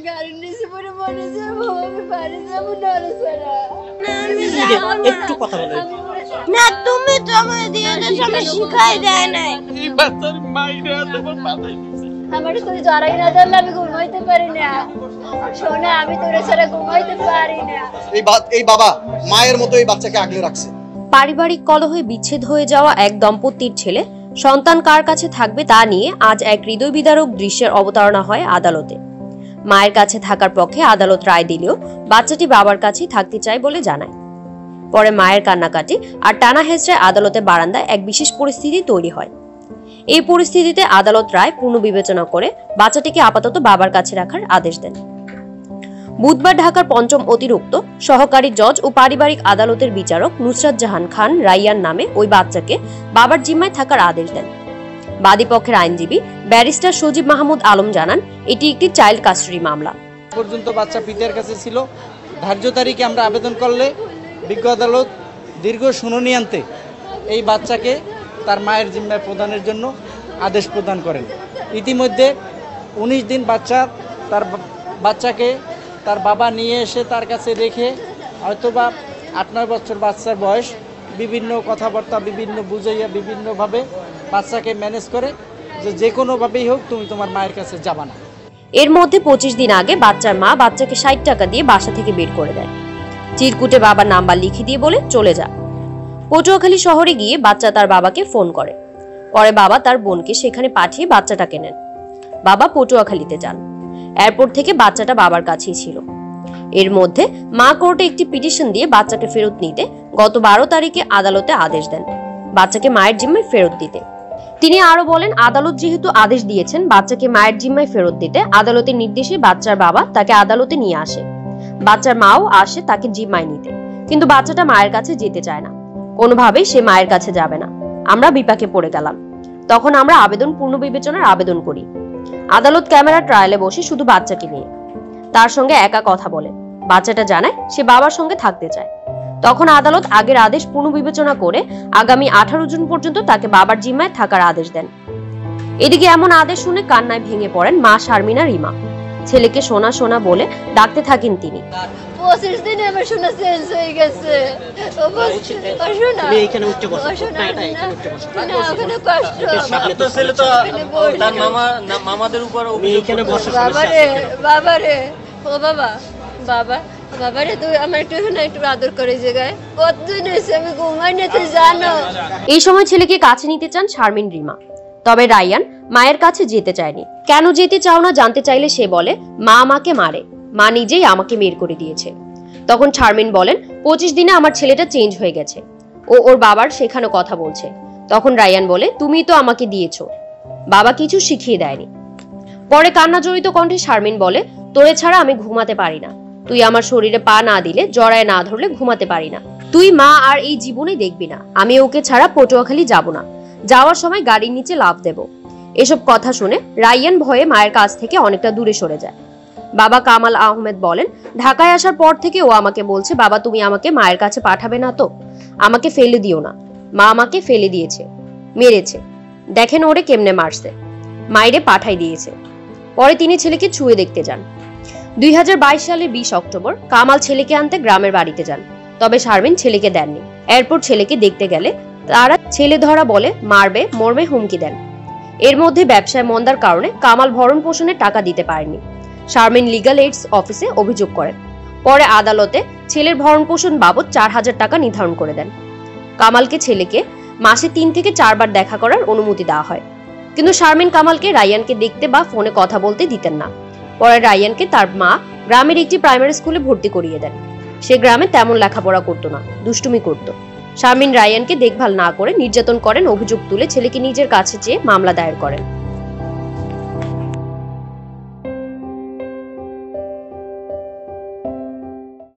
গাড়ি নিচে পড়ে মরে যাবো, আমি বাড়ি যাবো না রে সারা। একটু কথা বলো না, তুমি তো আমার দিদির সামনে শিখাই দেয় নাই। এই বাচ্চার মাইরে তোমার মাথায় আমার তুই জড়াই না ধরলে আমি ঘুমাইতে পারি না। সোনা, আমি তোর ছাড়া ঘুমাইতে পারি না। এই বাবা মায়ের মতো এই বাচ্চাকে আগলে রাখছে। পারিবারিক কলহে বিচ্ছেদ হয়ে যাওয়া এক দম্পতির ছেলে সন্তান কার কাছে থাকবে তা নিয়ে আজ এক হৃদয় বিদারক দৃশ্যের অবতারণা হয় আদালতে। মায়ের কাছে থাকার পক্ষে আদালত রায় দিলেও বাচ্চাটি বাবার কাছেই থাকতে চায় বলে জানায়। পরে মায়ের কান্নাকাটি আর টানা হেঁচড়ায় আদালতের বারান্দায় এক বিশেষ পরিস্থিতি তৈরি হয়। এই পরিস্থিতিতে আদালত রায় পুনর্বিবেচনা করে বাচ্চাটিকে আপাতত বাবার কাছে রাখার আদেশ দেন। বুধবার ঢাকার পঞ্চম অতিরিক্ত সহকারী জজ ও পারিবারিক আদালতের বিচারক নুসরাত জাহান খান রাইয়ান নামে ওই বাচ্চাকে বাবার জিম্মায় থাকার আদেশ দেন। বাদীপক্ষের আইনজীবী ব্যারিস্টার সজীব মাহমুদ আলম জানান, এটি একটি চাইল্ড কাস্টাডি মামলা। পর্যন্ত বাচ্চা পিতার কাছে ছিল। ধার্য তারিখে আমরা আবেদন করলে বিজ্ঞ আদালত দীর্ঘ শুনানি আনতে এই বাচ্চাকে তার মায়ের জিম্মায় প্রদানের জন্য আদেশ প্রদান করেন। ইতিমধ্যে 19 দিন বাচ্চাকে তার বাবা নিয়ে এসে তার কাছে রেখে হয়তোবা 8-9 বছর বাচ্চার বয়স বিভিন্ন কথাবার্তা বিভিন্ন বুঝাইয়া বিভিন্নভাবে বাচ্চাকে ম্যানেজ করে যে কোনোভাবেই হোক তুমি তোমার মায়ের কাছে যাবা না। এর মধ্যে 25 দিন আগে বাচ্চার মা বাচ্চাকে 60 টাকা দিয়ে বাসা থেকে বের করে দেয়। চিরকুটে বাবার নাম্বার লিখে দিয়ে বলে চলে যা। পটুয়াখালী শহরে গিয়ে বাচ্চা তার বাবাকে ফোন করে। পরে বাবা তার বোনকে সেখানে পাঠিয়ে বাচ্চাটাকে নেন। বাবা পটুয়াখালীতে যান। এয়ারপোর্ট থেকে বাচ্চাটা বাবার কাছেই ছিল। এর মধ্যে মা কোর্টে একটি পিটিশন দিয়ে বাচ্চাকে ফেরত নিতে গত 12 তারিখে আদালতে আদেশ দেন বাচ্চাকে মায়ের জিম্মায় ফেরত দিতে। তিনি আরো বলেন, আদালত যেহেতু আদেশ দিয়েছেন বাচ্চাকে মায়ের জিম্মায় ফেরত দিতে, আদালতের নির্দেশে বাচ্চার বাবা তাকে আদালতে নিয়ে আসে। বাচ্চার মাও আসে তাকে জিম্মায় নিতে, কিন্তু বাচ্চাটা মায়ের কাছে যেতে চায় না। কোনোভাবেই সে মায়ের কাছে যাবে না। আমরা বিপাকে পড়ে গেলাম। তখন আমরা আবেদন পুনর্বিবেচনার আবেদন করি। আদালত ক্যামেরা ট্রায়ালে বসে শুধু বাচ্চাকে নিয়ে তার সঙ্গে একা কথা বলে। বাচ্চাটা জানায় সে বাবার সঙ্গে থাকতে চায়। তখন আদালত আগের আদেশ পুনর্বিবেচনা করে আগামী 18 জুন পর্যন্ত তাকে বাবার জিম্মায় থাকার আদেশ দেন। এদিকে এমন আদেশ শুনে কান্নায় ভেঙে পড়েন মা শারমিনা রিমা। ছেলেকে সোনা সোনা বলে ডাকতে থাকেন তিনি। 25 দিনে আমার সোনা চেঞ্জ হয়ে গেছে। এখানে উঠতে বসো, না ওখানে কষ্ট। আপনার ছেলে তো তার মামাদের উপর এখানে বসে বাবারে ও বাবারে তুই আমার একটু আদর করে জায়গায় কতদিন এসে আমি ঘুমাই না, তুই জানো। এই সময় ছেলেকে কাছে নিতে চান শারমিন রিমা। তবে রাইয়ান মায়ের কাছে যেতে চায়নি। কেন যেতে চাও না জানতে চাইলে সে বলে, মা আমাকে মারে, মা নিজেই আমাকে বের করে দিয়েছে। তখন শারমিন বলেন, 25 দিনে আমার ছেলেটা চেঞ্জ হয়ে গেছে, ও ওর বাবার সেখানে কথা বলছে। তখন রাইয়ান বলে, তুমি তো আমাকে দিয়েছো, বাবা কিছু শিখিয়ে দেয়নি। পরে কান্না জড়িত কণ্ঠে শারমিন বলে, তোরে ছাড়া আমি ঘুমাতে পারি না, তুই আমার শরীরে পা না দিলে, জড়ায় না ধরলে ঘুমাতে পারি না, তুই মা আর এই জীবনে দেখবি না, আমি ওকে ছাড়া পটুয়াখালী যাব না, যাওয়ার সময় গাড়ির নিচে লাফ দেব। এসব কথা শুনে রাইয়ান ভয়ে মায়ের কাছ থেকে অনেকটা দূরে সরে যায়। বাবা কামাল আহমেদ বলেন, ঢাকায় আসার পর থেকে ও আমাকে বলছে, বাবা তুমি আমাকে মায়ের কাছে পাঠাবে না তো, আমাকে ফেলে দিও না, মা আমাকে ফেলে দিয়েছে, মেরেছে, দেখেন ওরে কেমনে মারছে, মায়েরে পাঠাই দিয়েছে। পরে তিনি ছেলেকে ছুঁয়ে দেখতে যান। 2022 সালের 20 অক্টোবর কামাল ছেলেকে আনতে গ্রামের বাড়িতে যান। তবে শারমিন ছেলেকে দেননি। এরপর ছেলেকে দেখতে গেলে তারা ছেলে ধরা বলে মারবে মরবে হুমকি দেন। এর মধ্যে ব্যবসায় মন্দার কারণে কামাল ভরণ পোষণের টাকা দিতে পারেনি। শারমিন লিগ্যাল এইডস অফিসে অভিযোগ করেন। পরে আদালতে ছেলের ভরণ পোষণ বাবদ 4000 টাকা নির্ধারণ করে দেন। কামালকে ছেলেকে মাসে 3 থেকে 4 বার দেখা করার অনুমতি দেওয়া হয়, কিন্তু শারমিন কামালকে রাইয়ানকে দেখতে বা ফোনে কথা বলতে দিতেন না। পরে রাইয়ানকে তার মা গ্রামের একটি প্রাইমারি স্কুলে ভর্তি করিয়ে দেন। সে গ্রামে তেমন লেখাপড়া করতো না, দুষ্টুমি করতো। শারমিন রাইয়ানকে দেখভাল না করে নির্যাতন করেন, অভিযোগ তুলে ছেলেকে নিজের কাছে চেয়ে মামলা দায়ের করেন।